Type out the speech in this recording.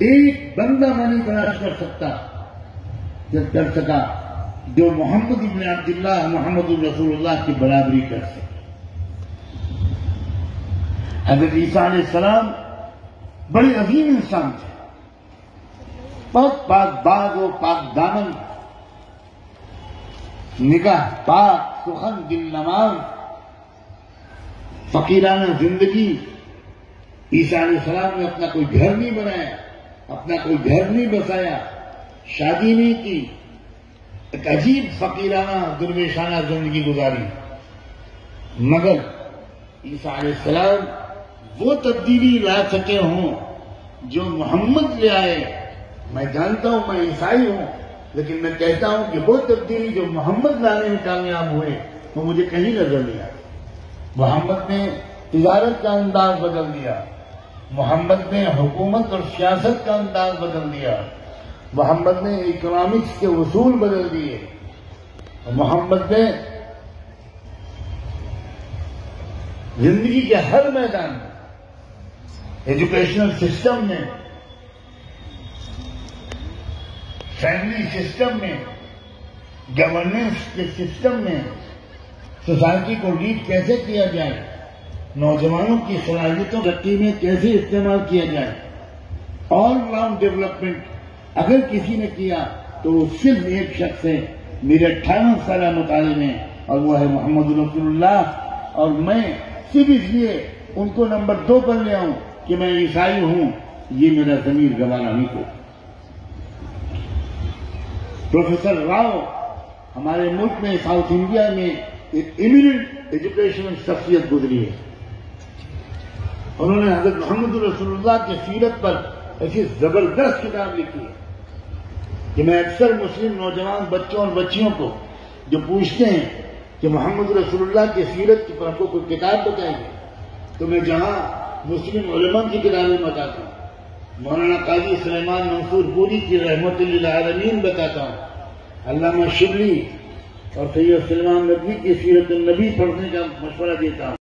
ایک بندہ میں نہیں تلاش کر سکا جو محمد ابن عبداللہ محمد رسول اللہ کی برابری کر سکے۔ حضرت عیسیٰ علیہ السلام بڑے عظیم انسان تھے، بہت پاک باز و پاک دامن، نگاہ پاک، سخن دل نواز، فقیرانہ زندگی۔ عیسیٰ علیہ السلام نے اپنا کوئی گھر نہیں بنایا، اپنا کوئی گھر نہیں بسایا، شادی نہیں کی، ایک عجیب فقیرانہ درویشانہ زندگی گزاری، مگر عیسیٰ علیہ السلام وہ تبدیلی لا سکے ہوں جو محمد لے آئے۔ میں جانتا ہوں میں عیسائی ہوں، لیکن میں کہتا ہوں کہ وہ تبدیلی جو محمد لانے میں کامیاب ہوئے وہ مجھے کہیں نظر نہیں آئی۔ محمد نے تجارت کا انداز بدل دیا، محمد نے حکومت اور سیاست کا انداز بدل دیا، محمد نے اکنامکس کے اصول بدل دیے، محمد نے زندگی کے ہر میدان میں، ایجوکیشنل سسٹم میں، فیملی سسٹم میں، گورننس کے سسٹم میں، سوسائٹی کو لیڈ کیسے کیا جائے، نوجوانوں کی صلاحیتوں ترقی میں کیسے استعمال کیا جائے، آل راؤنڈ ڈیولپمنٹ اگر کسی نے کیا تو وہ صرف ایک شخص ہے میرے 58 سالہ مطالعے میں، اور وہ ہے محمد رسول اللہ۔ اور میں صرف اس لیے ان کو نمبر 2 پر لے آؤں کہ میں عیسائی ہوں، یہ میرا ضمیر گوانا نہیں کو۔ پروفیسر راؤ ہمارے ملک میں ساؤتھ انڈیا میں ایک ایمیننٹ ایجوکیشنل شخصیت گزری ہے۔ انہوں نے حضرت محمد رسول اللہ کی سیرت پر ایسی زبردست کتاب لکھی ہے کہ میں اکثر مسلم نوجوان بچوں اور بچیوں کو جو پوچھتے ہیں کہ محمد رسول اللہ کی سیرت پر ہم کو کوئی کتاب بتائیے، تو میں جہاں مسلم علماء کی کتابیں بتاتا ہوں، مولانا قاضی سلیمان منصور پوری کی رحمت للعالمین بتاتا ہوں، علامہ شبلی اور سید سلمان ندوی کی سیرت النبی پڑھنے کا مشورہ دیتا ہوں۔